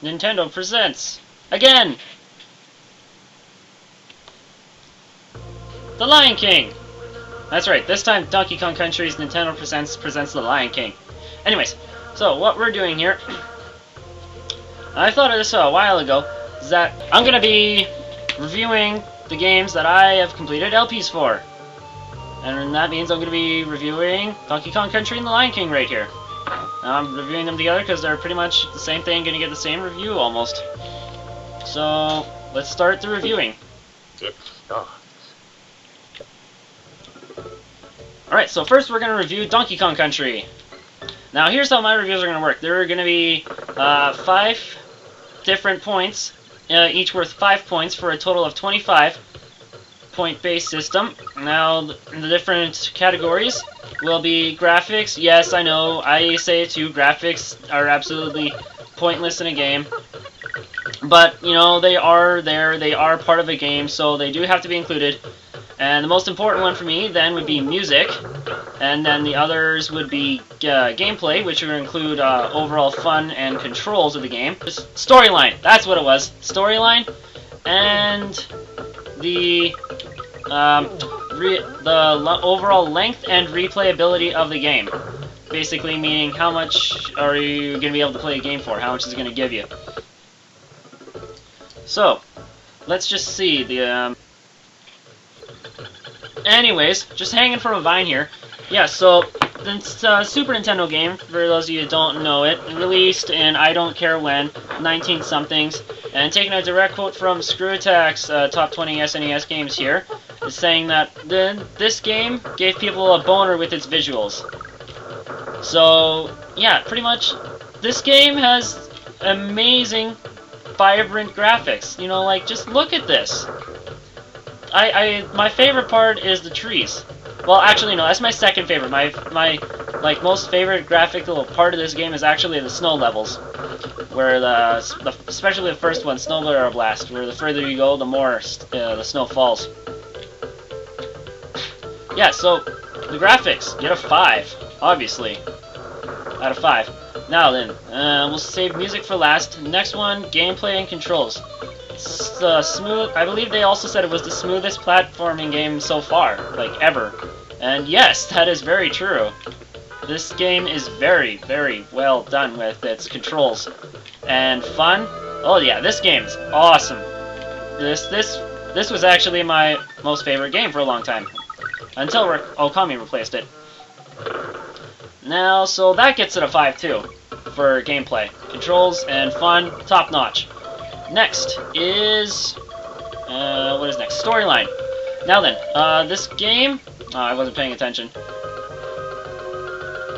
Nintendo presents, again, The Lion King! That's right, this time Donkey Kong Country's Nintendo presents The Lion King. Anyways, so what we're doing here, I thought of this a while ago, is that I'm going to be reviewing the games that I have completed LPs for. And that means I'm going to be reviewing Donkey Kong Country and The Lion King right here. I'm reviewing them together because they're pretty much the same thing, going to get the same review almost. So, let's start the reviewing. Alright, so first we're going to review Donkey Kong Country. Now here's how my reviews are going to work. There are going to be 5 different points, each worth 5 points for a total of 25 point-based system. Now the different categories will be graphics. Yes, I know, I say it too, graphics are absolutely pointless in a game. But, you know, they are there, they are part of a game, so they do have to be included. And the most important one for me then would be music, and then the others would be gameplay, which would include overall fun and controls of the game. Storyline, that's what it was. Storyline, and the overall length and replayability of the game. Basically meaning how much are you going to be able to play a game for, how much is it going to give you. So, let's just see the... Anyways, just hanging from a vine here. Yeah, so the Super Nintendo game, for those of you who don't know it, released in I don't care when, 19-somethings, and taking a direct quote from Screw Attack's Top 20 SNES games here, is saying that this game gave people a boner with its visuals. So, yeah, pretty much, this game has amazing, vibrant graphics. You know, like, just look at this. My favorite part is the trees. Well, actually, no, that's my second favorite. My like most favorite graphical part of this game is actually the snow levels, where especially the first one, Snow Blast, where the further you go, the more the snow falls. Yeah, so the graphics get a 5, obviously, out of 5. Now then, we'll save music for last. Next one, gameplay and controls. Smooth. I believe they also said it was the smoothest platforming game so far, like ever. And yes, that is very true. This game is very, very well done with its controls and fun. Oh yeah, this game is awesome. This was actually my most favorite game for a long time, until Okami replaced it. Now, so that gets it a 5 too for gameplay, controls, and fun, top notch. Next is, what is next? Storyline. Now then, this game, I wasn't paying attention.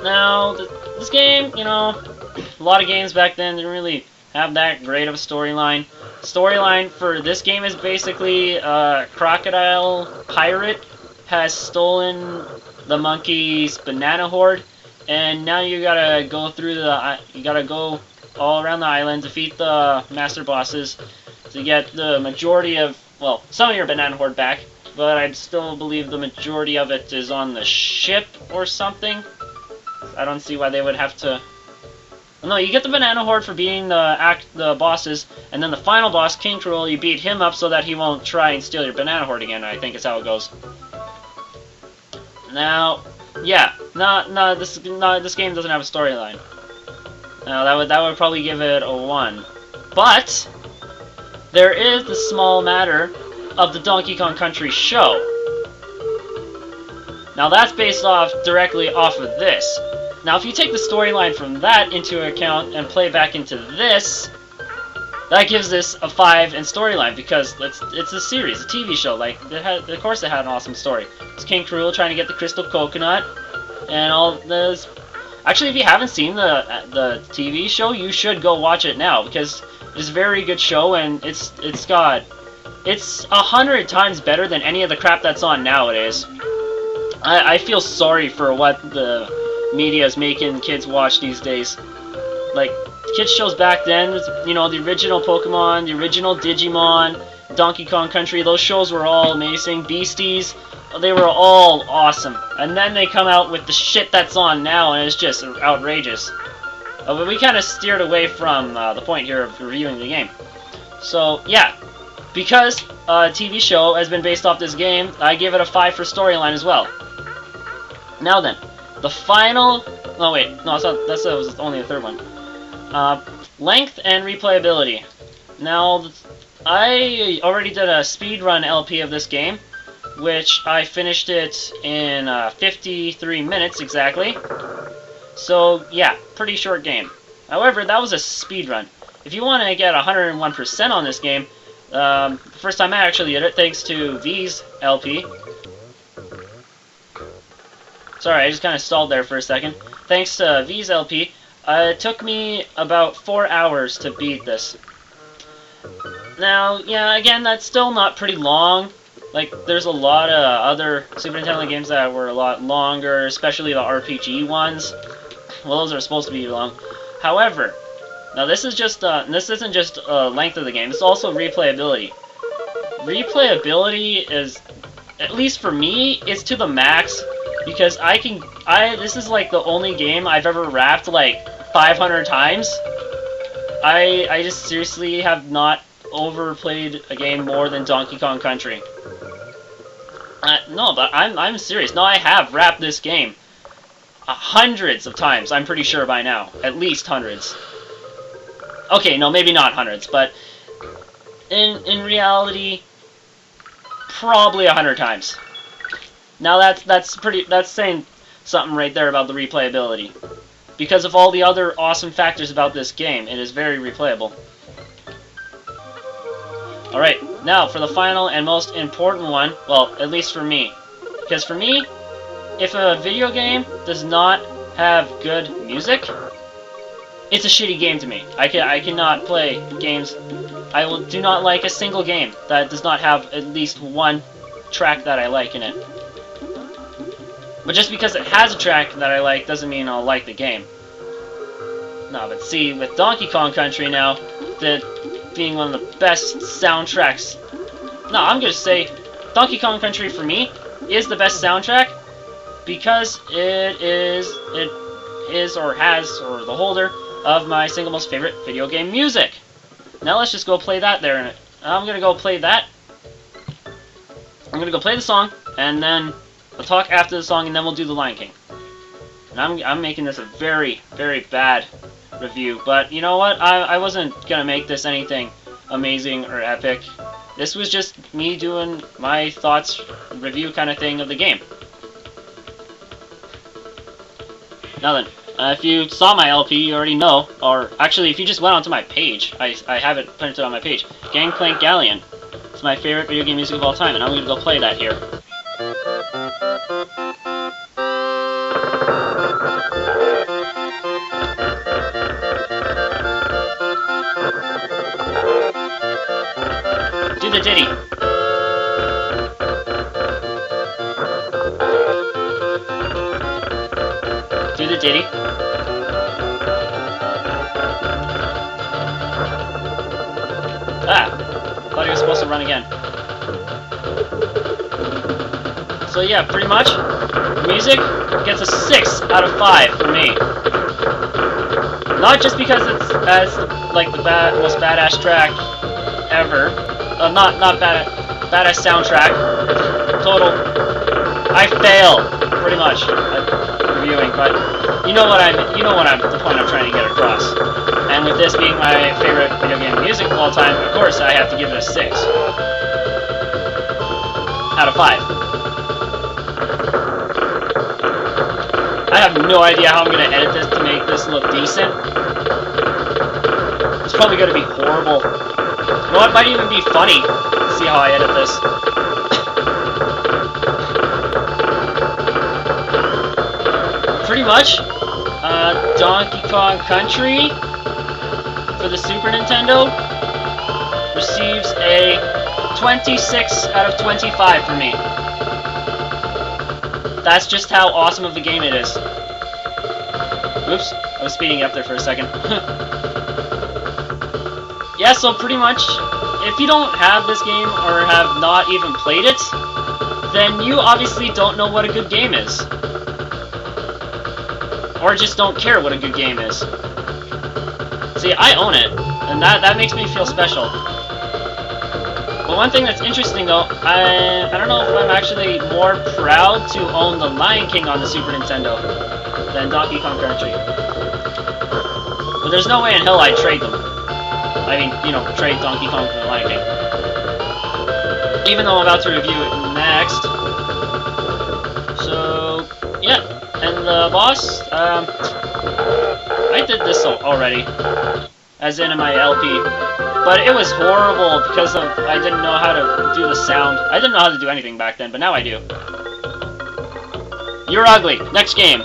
Now, this game, you know, a lot of games back then didn't really have that great of a storyline. Storyline for this game is basically, crocodile pirate has stolen the monkey's banana hoard, and now you gotta go through go all around the island, defeat the master bosses to get the majority of, well, some of your banana hoard back, but I still believe the majority of it is on the ship or something. I don't see why they would have to... No, you get the banana hoard for beating the bosses, and then the final boss, King Cruel, you beat him up so that he won't try and steal your banana hoard again, I think is how it goes. Now, yeah, this game doesn't have a storyline. Now that would probably give it a 1. But there is the small matter of the Donkey Kong Country show. Now that's based directly off of this. Now if you take the storyline from that into account and play back into this, that gives this a 5 in storyline because it's a series, a TV show. Like of course it had an awesome story. It's King Cruel trying to get the crystal coconut and all this. Actually, if you haven't seen the TV show, you should go watch it now because it's a very good show and it's 100 times better than any of the crap that's on nowadays. I feel sorry for what the media is making kids watch these days. Like kids shows back then, you know, the original Pokemon, the original Digimon, Donkey Kong Country, those shows were all amazing. Beasties. They were all awesome. And then they come out with the shit that's on now, and it's just outrageous. But we kind of steered away from the point here of reviewing the game. So, yeah. Because a TV show has been based off this game, I give it a 5 for storyline as well. Now then, the final... Oh wait, no, it's not, that was only the third one. Length and replayability. Now, I already did a speedrun LP of this game, which I finished it in 53 minutes exactly. So, yeah, pretty short game. However, that was a speedrun. If you want to get 101% on this game, the first time I actually did it, thanks to V's LP. Sorry, I just kind of stalled there for a second. Thanks to V's LP, it took me about 4 hours to beat this. Now, yeah, again, that's still not pretty long. Like, there's a lot of other Super Nintendo games that were a lot longer, especially the RPG ones. Well, those are supposed to be long. However, now this is just this isn't just length of the game. It's also replayability. Replayability is, at least for me, is to the max because this is like the only game I've ever wrapped like 500 times. I just seriously have not overplayed a game more than Donkey Kong Country. No, but I'm serious. No, I have wrapped this game hundreds of times. I'm pretty sure by now, at least hundreds. Okay, no, maybe not hundreds, but in reality, probably 100 times. Now that's saying something right there about the replayability. Because of all the other awesome factors about this game, it is very replayable. Alright, now for the final and most important one, well, at least for me. Because for me, if a video game does not have good music, it's a shitty game to me. I cannot play games. I do not like a single game that does not have at least one track that I like in it. But just because it has a track that I like doesn't mean I'll like the game. No, but see, with Donkey Kong Country now, being one of the best soundtracks. No, I'm gonna say Donkey Kong Country for me is the best soundtrack because it is or the holder of my single most favorite video game music. Now let's just go play that there. I'm gonna go play that. I'm gonna go play the song, and then I'll talk after the song, and then we'll do the Lion King. And I'm making this a very, very bad review, but you know what? I wasn't gonna make this anything amazing or epic. This was just me doing my thoughts review kind of thing of the game. Now then, if you saw my LP, you already know, or actually if you just went onto my page, I have it printed on my page. Gangplank Galleon. It's my favorite video game music of all time, and I'm gonna go play that here. Do the ditty. Do the ditty. Ah! Thought he was supposed to run again. So yeah, pretty much, music gets a 6 out of 5 for me. Not just because it's like the most badass track ever. Not badass soundtrack. Total. I fail pretty much at reviewing, but you know the point I'm trying to get across. And with this being my favorite video game music of all time, of course I have to give it a 6 out of 5. I have no idea how I'm going to edit this to make this look decent. It's probably going to be horrible. You know what? It might even be funny. Let's see how I edit this. Pretty much, Donkey Kong Country for the Super Nintendo receives a 26 out of 25 for me. That's just how awesome of a game it is. Oops, I was speeding up there for a second. Yeah, so pretty much, if you don't have this game or have not even played it, then you obviously don't know what a good game is. Or just don't care what a good game is. See, I own it, and that makes me feel special. But one thing that's interesting though, I don't know if I'm actually more proud to own the Lion King on the Super Nintendo than Donkey Kong Country. But there's no way in hell I'd trade them. I mean, you know, trade Donkey Kong for the Lion King. Even though I'm about to review it next. So, yeah. And the boss, I did this already. As in my LP. But it was horrible because of I didn't know how to do the sound. I didn't know how to do anything back then, but now I do. You're ugly. Next game.